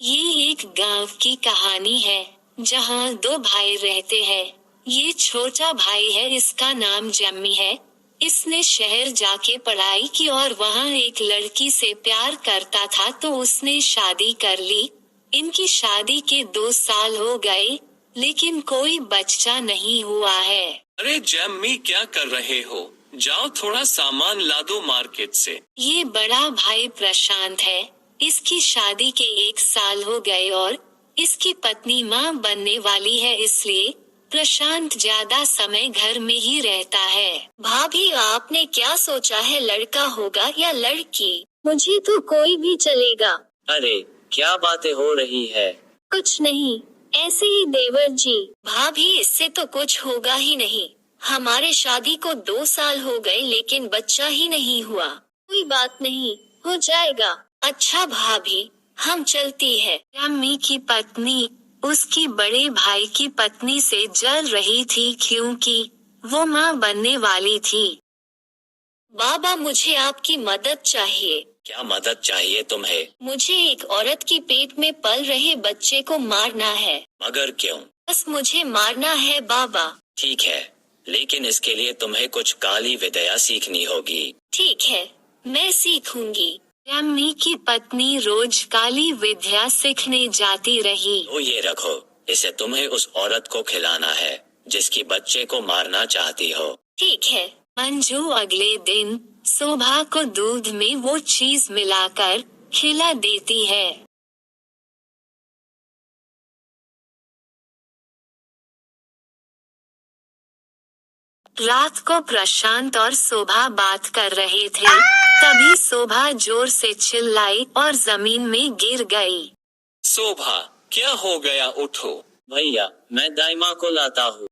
ये एक गांव की कहानी है जहां दो भाई रहते हैं। ये छोटा भाई है, इसका नाम जम्मी है। इसने शहर जाके पढ़ाई की और वहां एक लड़की से प्यार करता था तो उसने शादी कर ली। इनकी शादी के 2 साल हो गए, लेकिन कोई बच्चा नहीं हुआ है। अरे जम्मी, क्या कर रहे हो? जाओ थोड़ा सामान ला दो मार्केट से। ये बड़ा भाई प्रशांत है। इसकी शादी के 1 साल हो गए और इसकी पत्नी माँ बनने वाली है, इसलिए प्रशांत ज्यादा समय घर में ही रहता है। भाभी, आपने क्या सोचा है, लड़का होगा या लड़की? मुझे तो कोई भी चलेगा। अरे क्या बातें हो रही है? कुछ नहीं, ऐसे ही देवर जी। भाभी, इससे तो कुछ होगा ही नहीं। हमारे शादी को 2 साल हो गए लेकिन बच्चा ही नहीं हुआ। कोई बात नहीं, हो जाएगा। अच्छा भाभी, हम चलती है। अम्मी की पत्नी उसकी बड़े भाई की पत्नी से जल रही थी क्योंकि वो माँ बनने वाली थी। बाबा, मुझे आपकी मदद चाहिए। क्या मदद चाहिए तुम्हें? मुझे एक औरत की पेट में पल रहे बच्चे को मारना है। मगर क्यों? बस मुझे मारना है बाबा। ठीक है, लेकिन इसके लिए तुम्हें कुछ काली विद्या सीखनी होगी। ठीक है, मैं सीखूंगी। अम्मी की पत्नी रोज काली विद्या सीखने जाती रही। तो ये रखो, इसे तुम्हें उस औरत को खिलाना है जिसकी बच्चे को मारना चाहती हो। ठीक है। मंजू अगले दिन शोभा को दूध में वो चीज मिलाकर खिला देती है। रात को प्रशांत और शोभा बात कर रहे थे, तभी शोभा जोर से चिल्लाई और जमीन में गिर गई। शोभा, क्या हो गया? उठो। भैया, मैं दाइमा को लाता हूँ।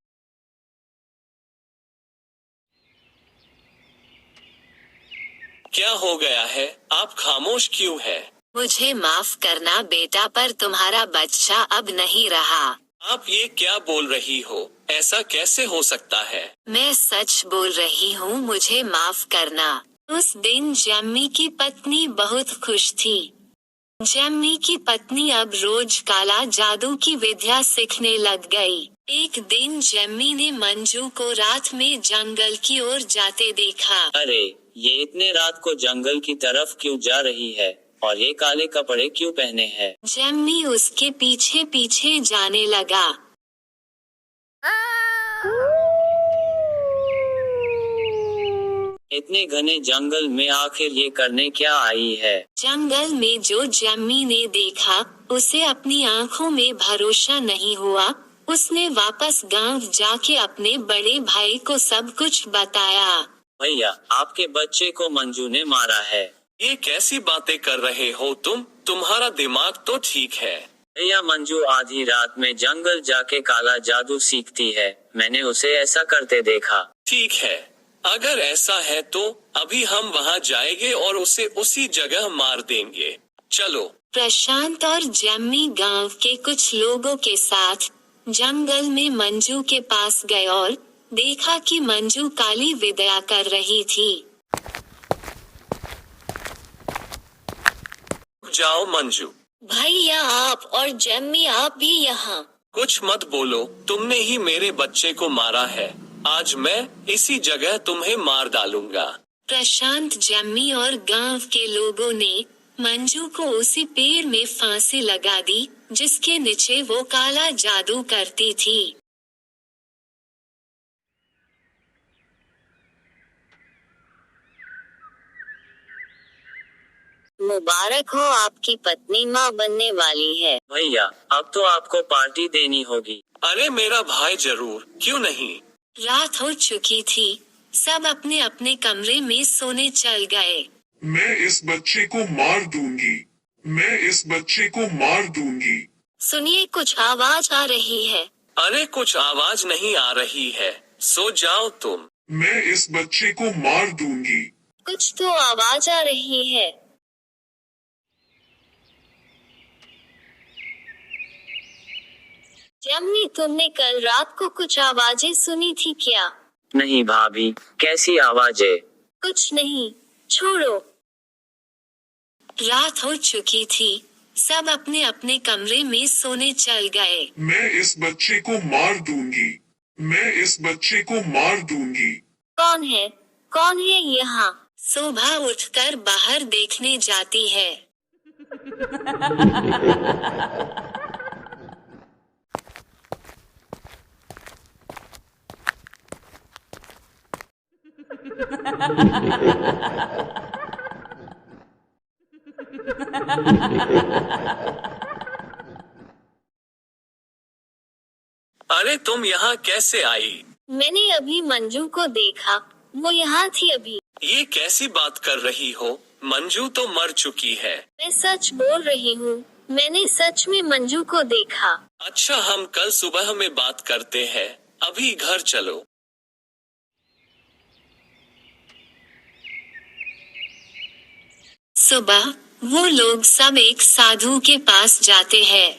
क्या हो गया है? आप खामोश क्यों है? मुझे माफ करना बेटा, पर तुम्हारा बच्चा अब नहीं रहा। आप ये क्या बोल रही हो? ऐसा कैसे हो सकता है? मैं सच बोल रही हूँ, मुझे माफ करना। उस दिन जम्मी की पत्नी बहुत खुश थी। जम्मी की पत्नी अब रोज काला जादू की विद्या सीखने लग गई। एक दिन जम्मी ने मंजू को रात में जंगल की ओर जाते देखा। अरे, ये इतने रात को जंगल की तरफ क्यों जा रही है और ये काले कपड़े क्यों पहने हैं? जम्मी उसके पीछे पीछे जाने लगा। इतने घने जंगल में आखिर ये करने क्या आई है? जंगल में जो जम्मी ने देखा, उसे अपनी आंखों में भरोसा नहीं हुआ। उसने वापस गांव जाके अपने बड़े भाई को सब कुछ बताया। भैया, आपके बच्चे को मंजू ने मारा है। ये कैसी बातें कर रहे हो तुम? तुम्हारा दिमाग तो ठीक है। भैया, मंजू आधी रात में जंगल जाके काला जादू सीखती है। मैंने उसे ऐसा करते देखा। ठीक है, अगर ऐसा है तो अभी हम वहाँ जाएंगे और उसे उसी जगह मार देंगे। चलो। प्रशांत और जम्मी गांव के कुछ लोगों के साथ जंगल में मंजू के पास गए और देखा कि मंजू काली विद्या कर रही थी। जाओ मंजू। भैया, आप और जम्मी, आप भी यहाँ। कुछ मत बोलो, तुमने ही मेरे बच्चे को मारा है। आज मैं इसी जगह तुम्हें मार डालूंगा। प्रशांत, जम्मी और गांव के लोगों ने मंजू को उसी पेड़ में फांसी लगा दी जिसके नीचे वो काला जादू करती थी। मुबारक हो, आपकी पत्नी माँ बनने वाली है। भैया, अब तो आपको पार्टी देनी होगी। अरे मेरा भाई जरूर, क्यों नहीं। रात हो चुकी थी, सब अपने अपने कमरे में सोने चल गए। मैं इस बच्चे को मार दूंगी। मैं इस बच्चे को मार दूंगी। सुनिए, कुछ आवाज आ रही है। अरे कुछ आवाज नहीं आ रही है, सो जाओ तुम। मैं इस बच्चे को मार दूंगी। कुछ तो आवाज आ रही है। जम्मी, तुमने कल रात को कुछ आवाजें सुनी थी क्या? नहीं भाभी, कैसी आवाजें? कुछ नहीं, छोड़ो। रात हो चुकी थी, सब अपने अपने कमरे में सोने चल गए। मैं इस बच्चे को मार दूंगी। मैं इस बच्चे को मार दूंगी। कौन है? कौन है यहाँ? शोभा उठकर बाहर देखने जाती है। अरे तुम यहाँ कैसे आई? मैंने अभी मंजू को देखा, वो यहाँ थी अभी। ये कैसी बात कर रही हो? मंजू तो मर चुकी है। मैं सच बोल रही हूँ, मैंने सच में मंजू को देखा। अच्छा, हम कल सुबह में बात करते हैं, अभी घर चलो। सुबह वो लोग सब एक साधु के पास जाते हैं।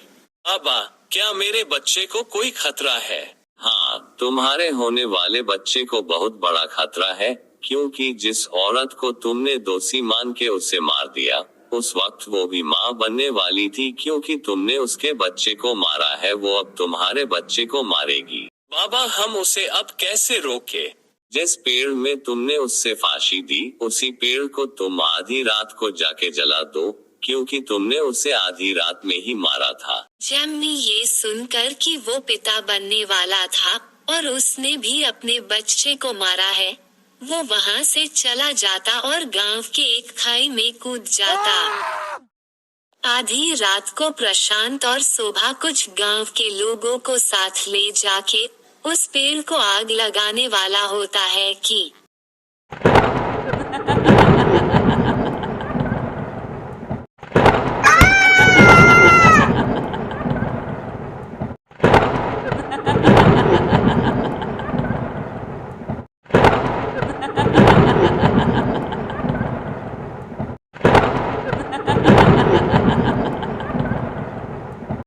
बाबा, क्या मेरे बच्चे को कोई खतरा है? हाँ, तुम्हारे होने वाले बच्चे को बहुत बड़ा खतरा है, क्योंकि जिस औरत को तुमने दोषी मान के उसे मार दिया, उस वक्त वो भी माँ बनने वाली थी। क्योंकि तुमने उसके बच्चे को मारा है, वो अब तुम्हारे बच्चे को मारेगी। बाबा, हम उसे अब कैसे रोके? जिस पेड़ में तुमने उससे फांसी दी, उसी पेड़ को तुम आधी रात को जाके जला दो, क्योंकि तुमने उसे आधी रात में ही मारा था। जम्मी ये सुनकर कि वो पिता बनने वाला था और उसने भी अपने बच्चे को मारा है, वो वहाँ से चला जाता और गांव के एक खाई में कूद जाता। आधी रात को प्रशांत और शोभा कुछ गांव के लोगों को साथ ले जाके उस पेड़ को आग लगाने वाला होता है कि